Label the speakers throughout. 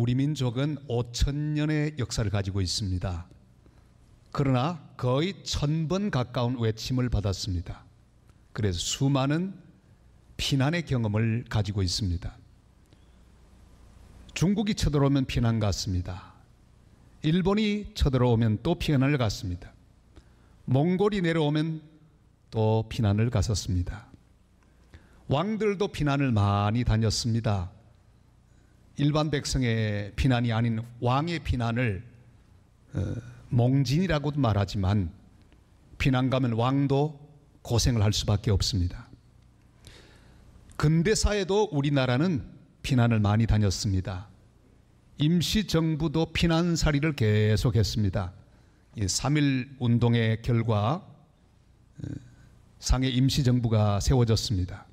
Speaker 1: 우리 민족은 5,000년의 역사를 가지고 있습니다. 그러나 거의 1,000번 가까운 외침을 받았습니다. 그래서 수많은 피난의 경험을 가지고 있습니다. 중국이 쳐들어오면 피난 갔습니다. 일본이 쳐들어오면 또 피난을 갔습니다. 몽골이 내려오면 또 피난을 갔었습니다. 왕들도 피난을 많이 다녔습니다. 일반 백성의 피난이 아닌 왕의 피난을 몽진이라고도 말하지만 피난 가면 왕도 고생을 할 수밖에 없습니다. 근대사에도 우리나라는 피난을 많이 다녔습니다. 임시정부도 피난살이를 계속했습니다. 3.1 운동의 결과 상해 임시정부가 세워졌습니다.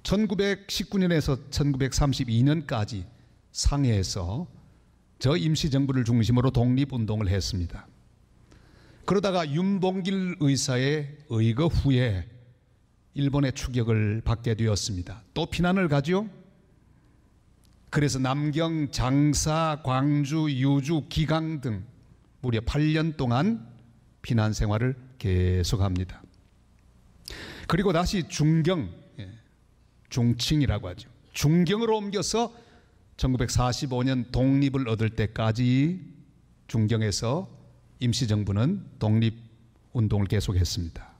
Speaker 1: 1919년에서 1932년까지 상해에서 저 임시정부를 중심으로 독립운동을 했습니다. 그러다가 윤봉길 의사의 의거 후에 일본의 추격을 받게 되었습니다. 또 피난을 가죠. 그래서 남경, 장사, 광주, 유주, 기강 등 무려 8년 동안 피난 생활을 계속합니다. 그리고 다시 중경, 중칭이라고 하죠. 중경으로 옮겨서 1945년 독립을 얻을 때까지 중경에서 임시정부는 독립운동을 계속했습니다.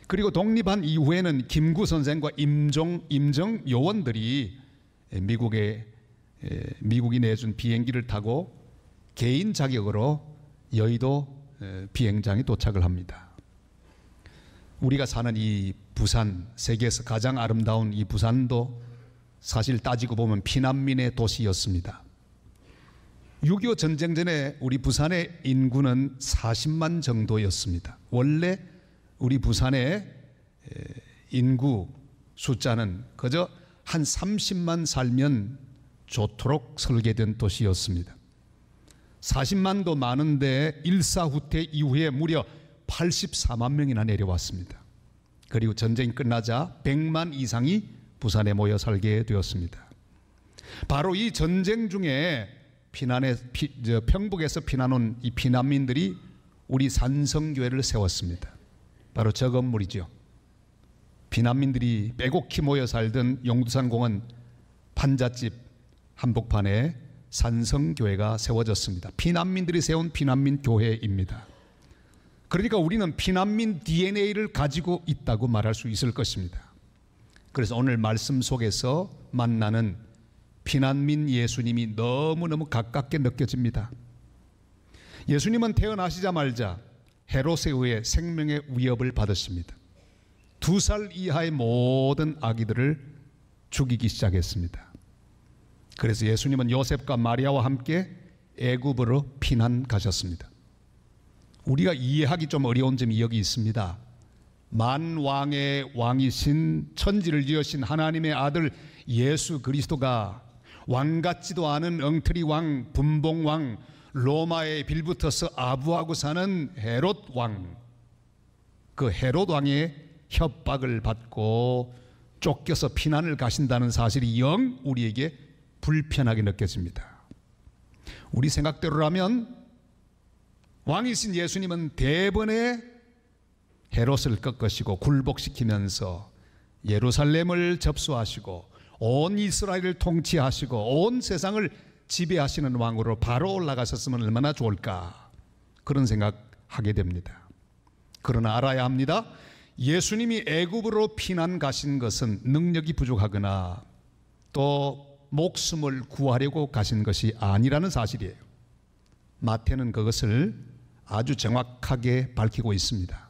Speaker 1: 그리고 독립한 이후에는 김구 선생과 임정 요원들이 미국이 내준 비행기를 타고 개인 자격으로 여의도 비행장에 도착을 합니다. 우리가 사는 이 부산, 세계에서 가장 아름다운 이 부산도 사실 따지고 보면 피난민의 도시였습니다. 6.25 전쟁 전에 우리 부산의 인구는 40만 정도였습니다. 원래 우리 부산의 인구 숫자는 그저 한 30만 살면 좋도록 설계된 도시였습니다. 40만도 많은데 일사후퇴 이후에 무려 84만 명이나 내려왔습니다. 그리고 전쟁이 끝나자 100만 이상이 부산에 모여 살게 되었습니다. 바로 이 전쟁 중에 평북에서 피난 온 이 피난민들이 우리 산성교회를 세웠습니다. 바로 저 건물이죠. 피난민들이 빼곡히 모여 살던 용두산 공원 판잣집 한복판에 산성교회가 세워졌습니다. 피난민들이 세운 피난민 교회입니다. 그러니까 우리는 피난민 DNA를 가지고 있다고 말할 수 있을 것입니다. 그래서 오늘 말씀 속에서 만나는 피난민 예수님이 너무너무 가깝게 느껴집니다. 예수님은 태어나시자마자 헤롯에 의해 생명의 위협을 받으십니다. 2살 이하의 모든 아기들을 죽이기 시작했습니다. 그래서 예수님은 요셉과 마리아와 함께 애굽으로 피난 가셨습니다. 우리가 이해하기 좀 어려운 점이 여기 있습니다. 만왕의 왕이신 천지를 지으신 하나님의 아들 예수 그리스도가 왕 같지도 않은 엉터리 왕, 분봉 왕, 로마에 빌붙어서 아부하고 사는 헤롯 왕, 그 헤롯 왕의 협박을 받고 쫓겨서 피난을 가신다는 사실이 영 우리에게 불편하게 느껴집니다. 우리 생각대로라면 왕이신 예수님은 대번에 헤롯을 꺾으시고 굴복시키면서 예루살렘을 접수하시고 온 이스라엘을 통치하시고 온 세상을 지배하시는 왕으로 바로 올라가셨으면 얼마나 좋을까, 그런 생각하게 됩니다. 그러나 알아야 합니다. 예수님이 애굽으로 피난 가신 것은 능력이 부족하거나 또 목숨을 구하려고 가신 것이 아니라는 사실이에요. 마태는 그것을 아주 정확하게 밝히고 있습니다.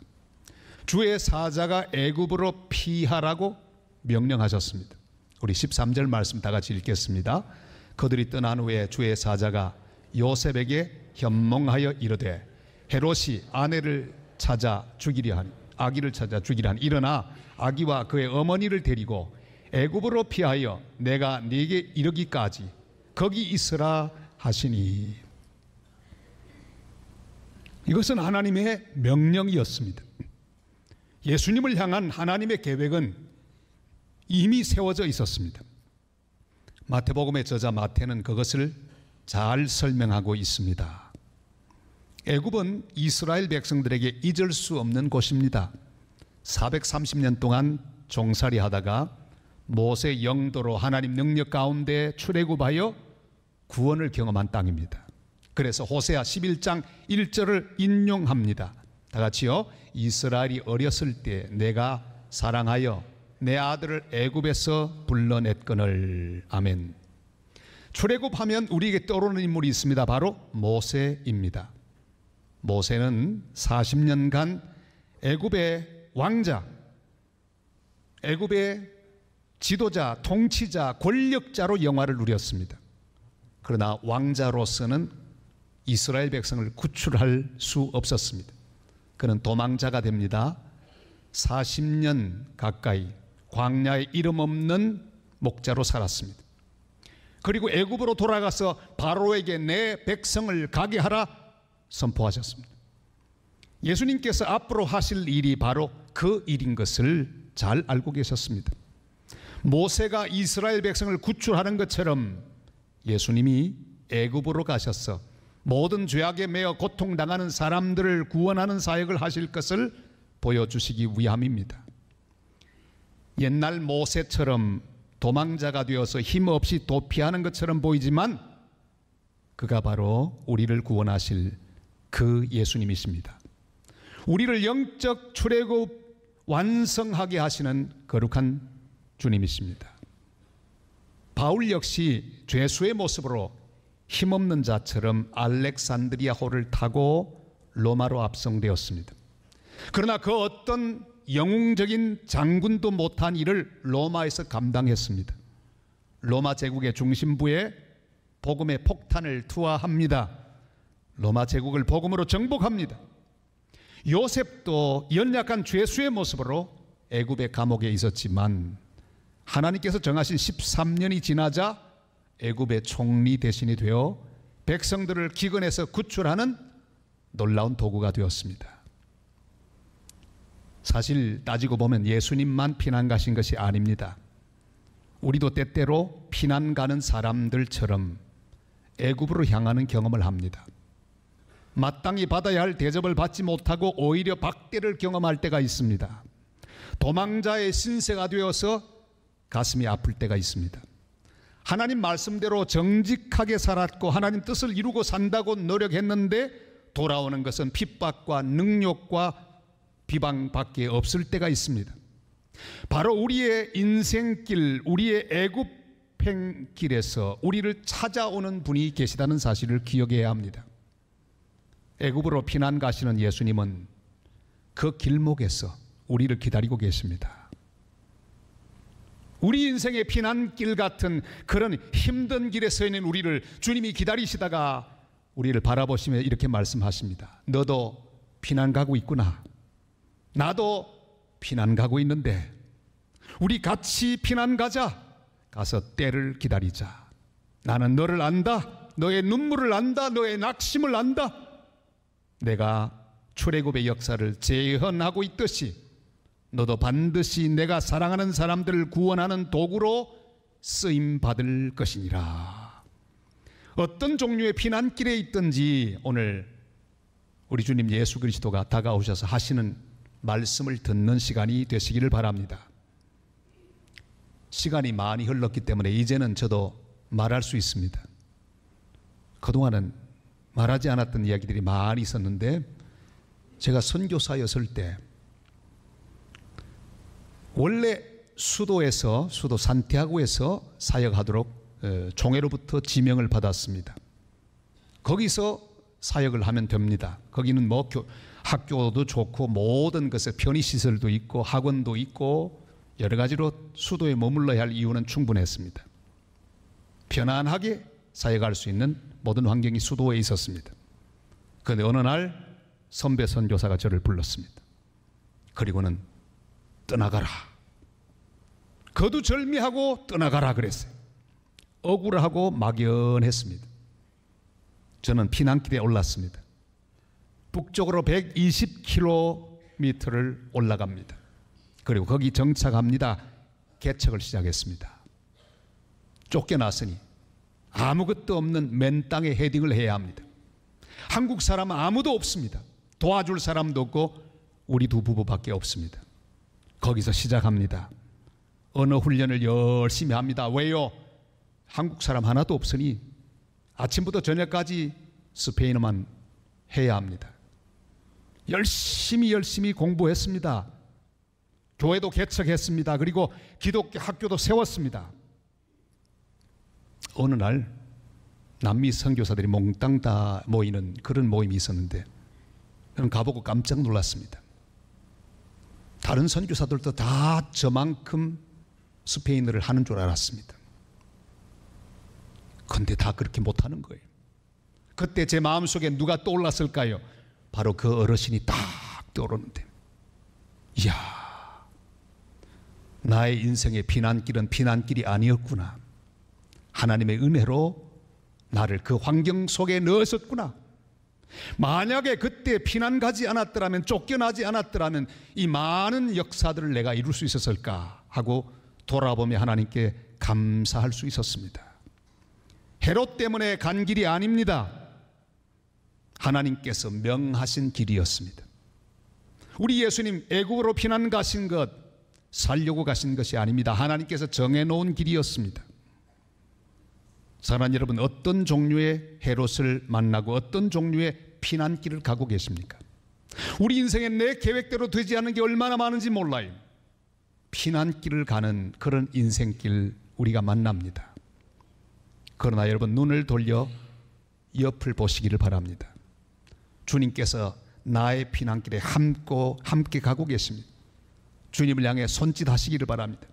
Speaker 1: 주의 사자가 애굽으로 피하라고 명령하셨습니다. 우리 13절 말씀 다 같이 읽겠습니다. 그들이 떠난 후에 주의 사자가 요셉에게 현몽하여 이르되 헤롯이 아내를 찾아 죽이려 하니, 아기를 찾아 죽이려 하니 일어나 아기와 그의 어머니를 데리고 애굽으로 피하여 내가 네게 이르기까지 거기 있으라 하시니. 이것은 하나님의 명령이었습니다. 예수님을 향한 하나님의 계획은 이미 세워져 있었습니다. 마태복음의 저자 마태는 그것을 잘 설명하고 있습니다. 애굽은 이스라엘 백성들에게 잊을 수 없는 곳입니다. 430년 동안 종살이 하다가 모세 영도로 하나님 능력 가운데 출애굽하여 구원을 경험한 땅입니다. 그래서 호세아 11장 1절을 인용합니다. 다 같이요. 이스라엘이 어렸을 때 내가 사랑하여 내 아들을 애굽에서 불러냈거늘. 아멘. 출애굽하면 우리에게 떠오르는 인물이 있습니다. 바로 모세입니다. 모세는 40년간 애굽의 왕자, 애굽의 지도자, 통치자, 권력자로 영화를 누렸습니다. 그러나 왕자로서는 이스라엘 백성을 구출할 수 없었습니다. 그는 도망자가 됩니다. 40년 가까이 광야에 이름 없는 목자로 살았습니다. 그리고 애굽으로 돌아가서 바로에게 내 백성을 가게 하라 선포하셨습니다. 예수님께서 앞으로 하실 일이 바로 그 일인 것을 잘 알고 계셨습니다. 모세가 이스라엘 백성을 구출하는 것처럼 예수님이 애굽으로 가셔서 모든 죄악에 매여 고통당하는 사람들을 구원하는 사역을 하실 것을 보여주시기 위함입니다. 옛날 모세처럼 도망자가 되어서 힘없이 도피하는 것처럼 보이지만 그가 바로 우리를 구원하실 그 예수님이십니다. 우리를 영적 출애굽 완성하게 하시는 거룩한 주님이십니다. 바울 역시 죄수의 모습으로 힘없는 자처럼 알렉산드리아 호를 타고 로마로 압송되었습니다. 그러나 그 어떤 영웅적인 장군도 못한 일을 로마에서 감당했습니다. 로마 제국의 중심부에 복음의 폭탄을 투하합니다. 로마 제국을 복음으로 정복합니다. 요셉도 연약한 죄수의 모습으로 애굽의 감옥에 있었지만 하나님께서 정하신 13년이 지나자 애굽의 총리 대신이 되어 백성들을 기근에서 구출하는 놀라운 도구가 되었습니다. 사실 따지고 보면 예수님만 피난 가신 것이 아닙니다. 우리도 때때로 피난 가는 사람들처럼 애굽으로 향하는 경험을 합니다. 마땅히 받아야 할 대접을 받지 못하고 오히려 박대를 경험할 때가 있습니다. 도망자의 신세가 되어서 가슴이 아플 때가 있습니다. 하나님 말씀대로 정직하게 살았고 하나님 뜻을 이루고 산다고 노력했는데 돌아오는 것은 핍박과 능욕과 비방밖에 없을 때가 있습니다. 바로 우리의 인생길, 우리의 애굽행길에서 우리를 찾아오는 분이 계시다는 사실을 기억해야 합니다. 애굽으로 피난 가시는 예수님은 그 길목에서 우리를 기다리고 계십니다. 우리 인생의 피난길 같은 그런 힘든 길에 서 있는 우리를 주님이 기다리시다가 우리를 바라보시며 이렇게 말씀하십니다. 너도 피난 가고 있구나. 나도 피난 가고 있는데 우리 같이 피난 가자. 가서 때를 기다리자. 나는 너를 안다. 너의 눈물을 안다. 너의 낙심을 안다. 내가 출애굽의 역사를 재현하고 있듯이 너도 반드시 내가 사랑하는 사람들을 구원하는 도구로 쓰임받을 것이니라. 어떤 종류의 피난길에 있든지 오늘 우리 주님 예수 그리스도가 다가오셔서 하시는 말씀을 듣는 시간이 되시기를 바랍니다. 시간이 많이 흘렀기 때문에 이제는 저도 말할 수 있습니다. 그동안은 말하지 않았던 이야기들이 많이 있었는데 제가 선교사였을 때 원래 수도 산티아고에서 사역하도록 종회로부터 지명을 받았습니다. 거기서 사역을 하면 됩니다. 거기는 뭐 학교도 좋고 모든 것에 편의시설도 있고 학원도 있고 여러 가지로 수도에 머물러야 할 이유는 충분했습니다. 편안하게 사역할 수 있는 모든 환경이 수도에 있었습니다. 그런데 어느 날 선배 선교사가 저를 불렀습니다. 그리고는 떠나가라. 거두절미하고 떠나가라 그랬어요. 억울하고 막연했습니다. 저는 피난길에 올랐습니다. 북쪽으로 120km를 올라갑니다. 그리고 거기 정착합니다. 개척을 시작했습니다. 쫓겨났으니 아무것도 없는 맨 땅에 헤딩을 해야 합니다. 한국 사람은 아무도 없습니다. 도와줄 사람도 없고 우리 두 부부밖에 없습니다. 거기서 시작합니다. 언어 훈련을 열심히 합니다. 왜요? 한국 사람 하나도 없으니 아침부터 저녁까지 스페인어만 해야 합니다. 열심히 공부했습니다. 교회도 개척했습니다. 그리고 기독교 학교도 세웠습니다. 어느 날 남미 선교사들이 몽땅 다 모이는 그런 모임이 있었는데 저는 가보고 깜짝 놀랐습니다. 다른 선교사들도 다 저만큼 스페인어를 하는 줄 알았습니다. 그런데 다 그렇게 못하는 거예요. 그때 제 마음속에 누가 떠올랐을까요? 바로 그 어르신이 딱 떠오르는데, 이야, 나의 인생의 피난길은 피난길이 아니었구나. 하나님의 은혜로 나를 그 환경 속에 넣으셨구나. 만약에 그때 피난 가지 않았더라면, 쫓겨나지 않았더라면 이 많은 역사들을 내가 이룰 수 있었을까 하고 돌아보며 하나님께 감사할 수 있었습니다. 헤롯 때문에 간 길이 아닙니다. 하나님께서 명하신 길이었습니다. 우리 예수님 애국으로 피난 가신 것, 살려고 가신 것이 아닙니다. 하나님께서 정해놓은 길이었습니다. 사랑하는 여러분, 어떤 종류의 헤롯을 만나고 어떤 종류의 피난길을 가고 계십니까? 우리 인생에 내 계획대로 되지 않는 게 얼마나 많은지 몰라요. 피난길을 가는 그런 인생길 우리가 만납니다. 그러나 여러분, 눈을 돌려 옆을 보시기를 바랍니다. 주님께서 나의 피난길에 함께 가고 계십니다. 주님을 향해 손짓하시기를 바랍니다.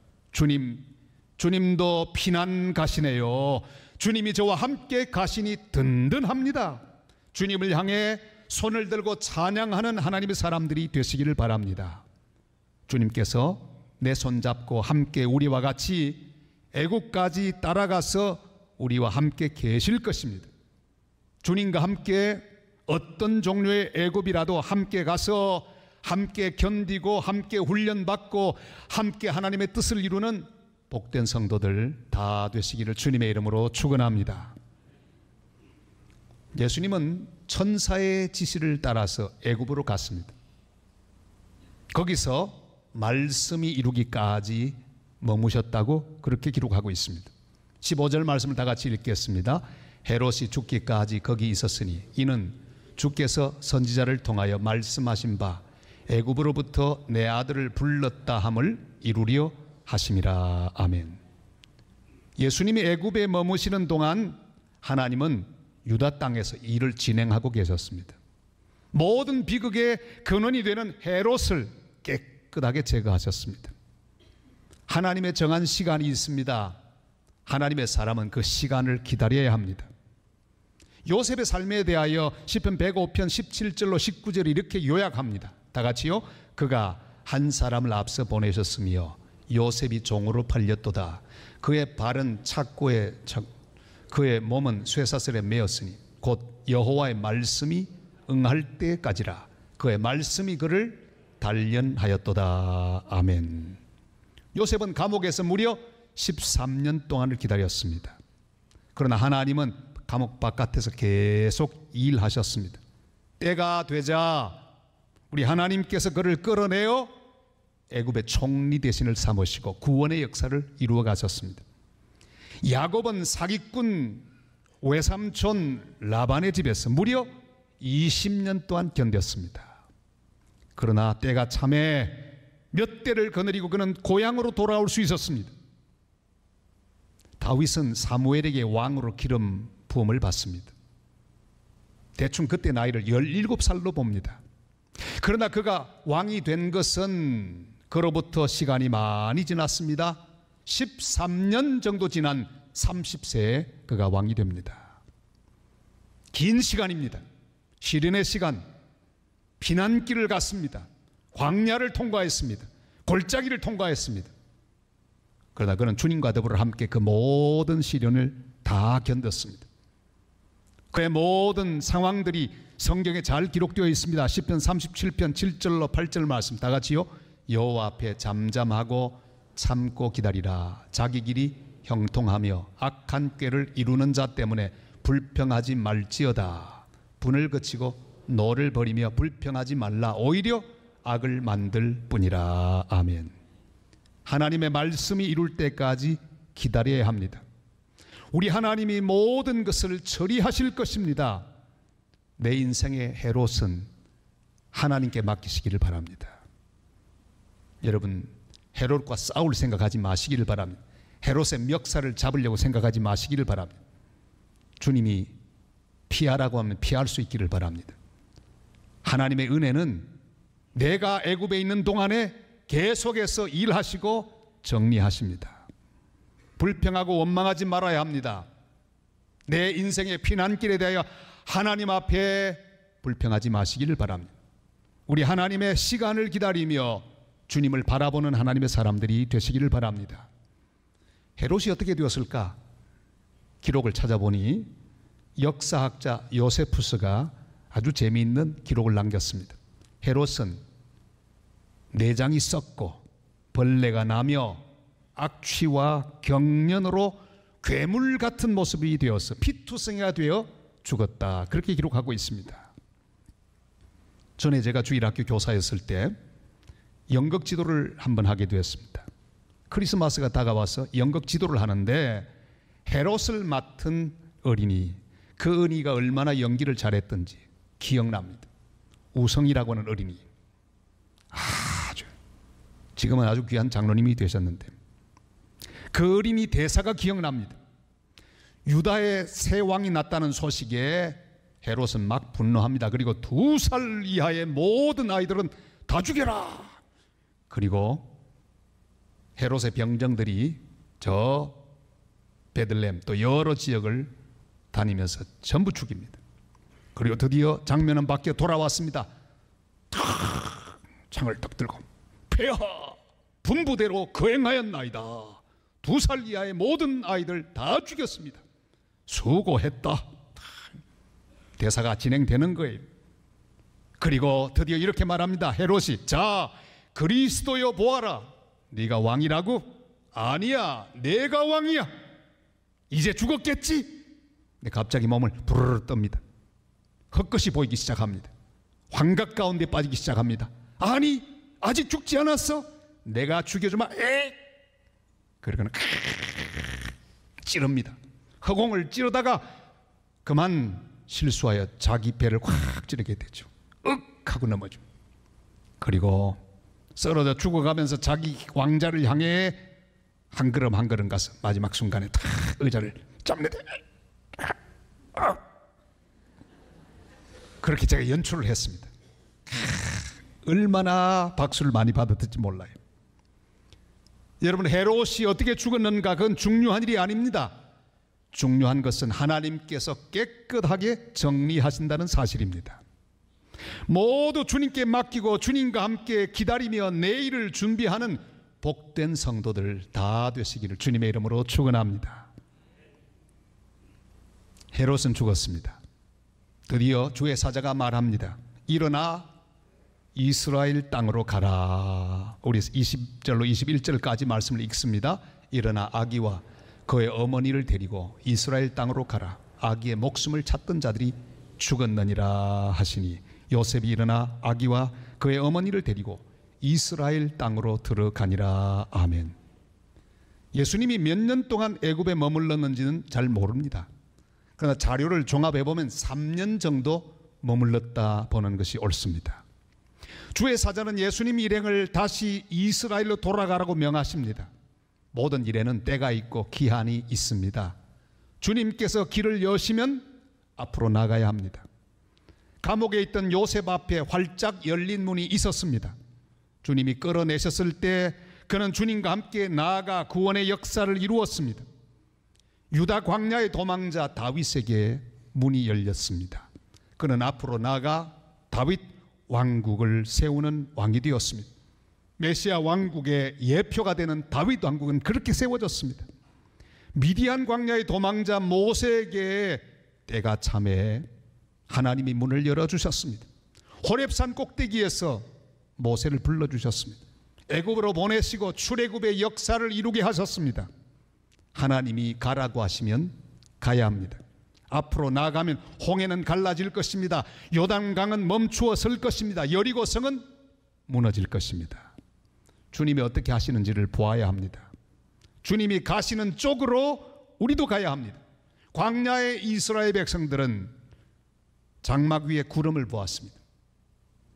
Speaker 1: 주님도 피난 가시네요. 주님이 저와 함께 가시니 든든합니다. 주님을 향해 손을 들고 찬양하는 하나님의 사람들이 되시기를 바랍니다. 주님께서 내 손잡고 함께 우리와 같이 애국까지 따라가서 우리와 함께 계실 것입니다. 주님과 함께 어떤 종류의 애굽이라도 함께 가서 함께 견디고 함께 훈련받고 함께 하나님의 뜻을 이루는 복된 성도들 다 되시기를 주님의 이름으로 축원합니다. 예수님은 천사의 지시를 따라서 애굽으로 갔습니다. 거기서 말씀이 이루기까지 머무셨다고 그렇게 기록하고 있습니다. 15절 말씀을 다 같이 읽겠습니다. 헤롯이 죽기까지 거기 있었으니 이는 주께서 선지자를 통하여 말씀하신 바 애굽으로부터 내 아들을 불렀다 함을 이루려 하심이라. 아멘. 예수님이 애굽에 머무시는 동안 하나님은 유다 땅에서 일을 진행하고 계셨습니다. 모든 비극의 근원이 되는 헤롯을 깨끗하게 제거하셨습니다. 하나님의 정한 시간이 있습니다. 하나님의 사람은 그 시간을 기다려야 합니다. 요셉의 삶에 대하여 시편 105편 17절로 19절을 이렇게 요약합니다. 다 같이요. 그가 한 사람을 앞서 보내셨으며 요셉이 종으로 팔렸도다. 그의 발은 착고에 그의 몸은 쇠사슬에 매었으니 곧 여호와의 말씀이 응할 때까지라. 그의 말씀이 그를 단련하였도다. 아멘. 요셉은 감옥에서 무려 13년 동안을 기다렸습니다. 그러나 하나님은 감옥 바깥에서 계속 일하셨습니다. 때가 되자 우리 하나님께서 그를 끌어내어 애굽의 총리 대신을 삼으시고 구원의 역사를 이루어 가셨습니다. 야곱은 사기꾼 외삼촌 라반의 집에서 무려 20년 동안 견뎠습니다. 그러나 때가 참에 몇 대를 거느리고 그는 고향으로 돌아올 수 있었습니다. 다윗은 사무엘에게 왕으로 기름 부음을 받습니다. 대충 그때 나이를 17살로 봅니다. 그러나 그가 왕이 된 것은 그로부터 시간이 많이 지났습니다. 13년 정도 지난 30세에 그가 왕이 됩니다. 긴 시간입니다. 시련의 시간, 피난길을 갔습니다. 광야를 통과했습니다. 골짜기를 통과했습니다. 그러나 그는 주님과 더불어 함께 그 모든 시련을 다 견뎠습니다. 그의 모든 상황들이 성경에 잘 기록되어 있습니다. 시편 37편 7절로 8절 말씀 다 같이요. 여호와 앞에 잠잠하고 참고 기다리라. 자기 길이 형통하며 악한 꾀를 이루는 자 때문에 불평하지 말지어다. 분을 그치고 노를 버리며 불평하지 말라. 오히려 악을 만들 뿐이라. 아멘. 하나님의 말씀이 이룰 때까지 기다려야 합니다. 우리 하나님이 모든 것을 처리하실 것입니다. 내 인생의 헤롯은 하나님께 맡기시기를 바랍니다. 여러분, 헤롯과 싸울 생각하지 마시기를 바랍니다. 헤롯의 멱살을 잡으려고 생각하지 마시기를 바랍니다. 주님이 피하라고 하면 피할 수 있기를 바랍니다. 하나님의 은혜는 내가 애굽에 있는 동안에 계속해서 일하시고 정리하십니다. 불평하고 원망하지 말아야 합니다. 내 인생의 피난길에 대하여 하나님 앞에 불평하지 마시기를 바랍니다. 우리 하나님의 시간을 기다리며 주님을 바라보는 하나님의 사람들이 되시기를 바랍니다. 헤롯이 어떻게 되었을까? 기록을 찾아보니 역사학자 요세푸스가 아주 재미있는 기록을 남겼습니다. 헤롯은 내장이 썩고 벌레가 나며 악취와 경련으로 괴물 같은 모습이 되어서 피투성이가 되어 죽었다. 그렇게 기록하고 있습니다. 전에 제가 주일학교 교사였을 때 연극 지도를 한번 하게 되었습니다. 크리스마스가 다가와서 연극 지도를 하는데 헤롯을 맡은 어린이, 그 어린이가 얼마나 연기를 잘했던지 기억납니다. 우성이라고 하는 어린이, 지금은 아주 귀한 장로님이 되셨는데 그 어린이 대사가 기억납니다. 유다의 새 왕이 났다는 소식에 헤롯은 막 분노합니다. 그리고 2살 이하의 모든 아이들은 다 죽여라. 그리고 헤롯의 병정들이 저 베들레헴 또 여러 지역을 다니면서 전부 죽입니다. 그리고 드디어 장면은 밖에 돌아왔습니다. 창을 딱 들고 폐하 분부대로 거행하였나이다. 2살 이하의 모든 아이들 다 죽였습니다. 수고했다. 대사가 진행되는 거예요. 그리고 드디어 이렇게 말합니다. 헤롯이, 자, 그리스도여 보아라. 네가 왕이라고? 아니야, 내가 왕이야. 이제 죽었겠지? 근데 갑자기 몸을 부르르 떱니다. 헛것이 보이기 시작합니다. 환각 가운데 빠지기 시작합니다. 아니, 아직 죽지 않았어? 내가 죽여주마. 그러고는 찌릅니다. 허공을 찌르다가 그만 실수하여 자기 배를 확 찌르게 되죠. 하고 넘어져. 그리고 쓰러져 죽어가면서 자기 왕자를 향해 한 걸음 한 걸음 가서 마지막 순간에 탁 의자를 잡는데 그렇게 제가 연출을 했습니다. 얼마나 박수를 많이 받았을지 몰라요. 여러분, 헤롯이 어떻게 죽었는가 그건 중요한 일이 아닙니다. 중요한 것은 하나님께서 깨끗하게 정리하신다는 사실입니다. 모두 주님께 맡기고 주님과 함께 기다리며 내일을 준비하는 복된 성도들 다 되시기를 주님의 이름으로 축원합니다. 헤롯은 죽었습니다. 드디어 주의 사자가 말합니다. 일어나 이스라엘 땅으로 가라. 우리 20절로 21절까지 말씀을 읽습니다. 일어나 아기와 그의 어머니를 데리고 이스라엘 땅으로 가라. 아기의 목숨을 찾던 자들이 죽었느니라 하시니 요셉이 일어나 아기와 그의 어머니를 데리고 이스라엘 땅으로 들어가니라. 아멘. 예수님이 몇 년 동안 애굽에 머물렀는지는 잘 모릅니다. 그러나 자료를 종합해 보면 3년 정도 머물렀다 보는 것이 옳습니다. 주의 사자는 예수님 일행을 다시 이스라엘로 돌아가라고 명하십니다. 모든 일에는 때가 있고 기한이 있습니다. 주님께서 길을 여시면 앞으로 나가야 합니다. 감옥에 있던 요셉 앞에 활짝 열린 문이 있었습니다. 주님이 끌어내셨을 때 그는 주님과 함께 나아가 구원의 역사를 이루었습니다. 유다 광야의 도망자 다윗에게 문이 열렸습니다. 그는 앞으로 나아가 다윗 왕국을 세우는 왕이 되었습니다. 메시아 왕국의 예표가 되는 다윗 왕국은 그렇게 세워졌습니다. 미디안 광야의 도망자 모세에게 때가 참에 하나님이 문을 열어주셨습니다. 호렙산 꼭대기에서 모세를 불러주셨습니다. 애굽으로 보내시고 출애굽의 역사를 이루게 하셨습니다. 하나님이 가라고 하시면 가야 합니다. 앞으로 나아가면 홍해는 갈라질 것입니다. 요단강은 멈추어 설 것입니다. 여리고성은 무너질 것입니다. 주님이 어떻게 하시는지를 보아야 합니다. 주님이 가시는 쪽으로 우리도 가야 합니다. 광야의 이스라엘 백성들은 장막 위에 구름을 보았습니다.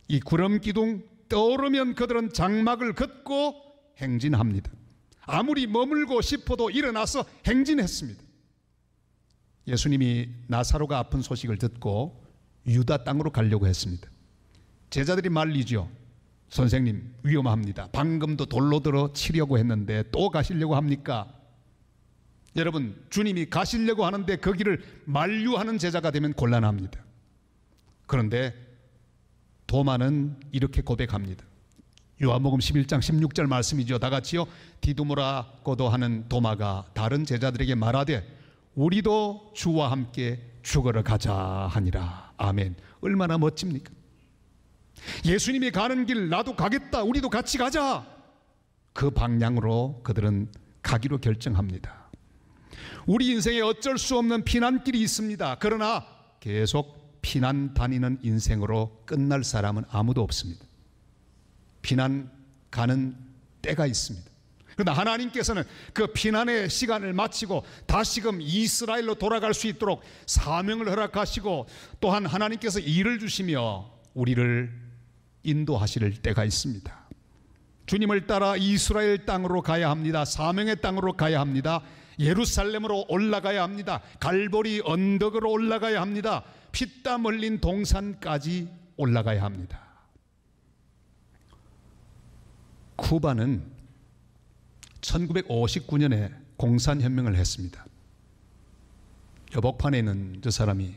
Speaker 1: 이 구름 기둥 떠오르면 그들은 장막을 걷고 행진합니다. 아무리 머물고 싶어도 일어나서 행진했습니다. 예수님이 나사로가 아픈 소식을 듣고 유다 땅으로 가려고 했습니다. 제자들이 말리죠. 선생님, 위험합니다. 방금도 돌로 들어 치려고 했는데 또 가시려고 합니까? 여러분, 주님이 가시려고 하는데 그 길을 만류하는 제자가 되면 곤란합니다. 그런데 도마는 이렇게 고백합니다. 요한복음 11장 16절 말씀이죠. 다 같이요. 디두모라고도 하는 도마가 다른 제자들에게 말하되 우리도 주와 함께 죽으러 가자 하니라. 아멘. 얼마나 멋집니까? 예수님이 가는 길 나도 가겠다. 우리도 같이 가자. 그 방향으로 그들은 가기로 결정합니다. 우리 인생에 어쩔 수 없는 피난길이 있습니다. 그러나 계속 피난 다니는 인생으로 끝날 사람은 아무도 없습니다. 피난 가는 때가 있습니다. 그러나 하나님께서는 그 피난의 시간을 마치고 다시금 이스라엘로 돌아갈 수 있도록 사명을 허락하시고 또한 하나님께서 일을 주시며 우리를 인도하실 때가 있습니다. 주님을 따라 이스라엘 땅으로 가야 합니다. 사명의 땅으로 가야 합니다. 예루살렘으로 올라가야 합니다. 갈보리 언덕으로 올라가야 합니다. 피땀 흘린 동산까지 올라가야 합니다. 쿠바는 1959년에 공산혁명을 했습니다. 여복판에 있는 저 사람이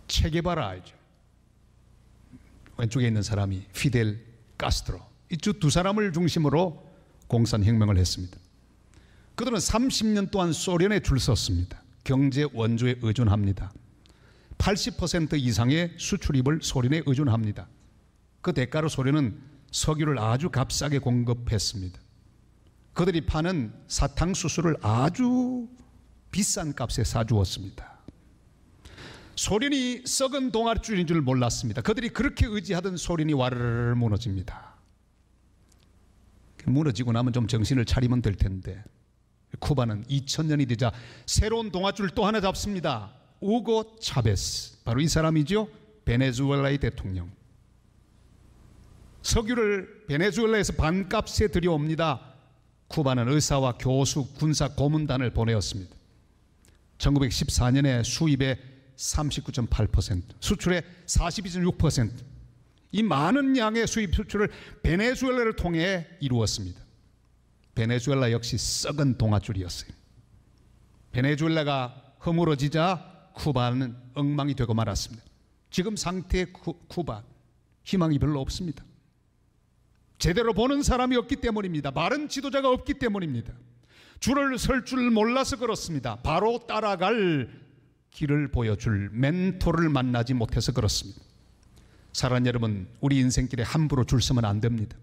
Speaker 1: 체게바라 알죠? 왼쪽에 있는 사람이 피델 카스트로, 이쪽 두 사람을 중심으로 공산혁명을 했습니다. 그들은 30년 동안 소련에 줄 섰습니다. 경제 원조에 의존합니다. 80% 이상의 수출입을 소련에 의존합니다. 그 대가로 소련은 석유를 아주 값싸게 공급했습니다. 그들이 파는 사탕수수를 아주 비싼 값에 사주었습니다. 소련이 썩은 동아줄인 줄 몰랐습니다. 그들이 그렇게 의지하던 소련이 와르르 무너집니다. 무너지고 나면 좀 정신을 차리면 될 텐데 쿠바는 2000년이 되자 새로운 동아줄 또 하나 잡습니다. 우고 차베스, 바로 이 사람이죠. 베네수엘라의 대통령. 석유를 베네수엘라에서 반값에 들여옵니다. 쿠바는 의사와 교수, 군사 고문단을 보내었습니다. 1914년에 수입의 39.8%, 수출의 42.6%, 이 많은 양의 수입 수출을 베네수엘라를 통해 이루었습니다. 베네수엘라 역시 썩은 동아줄이었어요. 베네수엘라가 허물어지자 쿠바는 엉망이 되고 말았습니다. 지금 상태의 쿠바, 희망이 별로 없습니다. 제대로 보는 사람이 없기 때문입니다. 바른 지도자가 없기 때문입니다. 줄을 설 줄 몰라서 그렇습니다. 바로 따라갈 길을 보여줄 멘토를 만나지 못해서 그렇습니다. 사랑하는 여러분, 우리 인생길에 함부로 줄 서면 안 됩니다.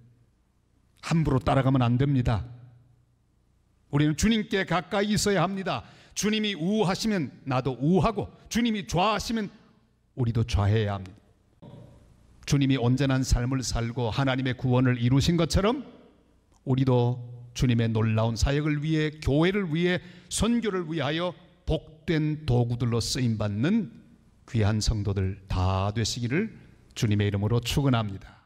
Speaker 1: 함부로 따라가면 안 됩니다. 우리는 주님께 가까이 있어야 합니다. 주님이 우하시면 나도 우하고, 주님이 좌하시면 우리도 좌해야 합니다. 주님이 온전한 삶을 살고 하나님의 구원을 이루신 것처럼 우리도 주님의 놀라운 사역을 위해, 교회를 위해, 선교를 위하여 복된 도구들로 쓰임받는 귀한 성도들 다 되시기를 주님의 이름으로 축원합니다.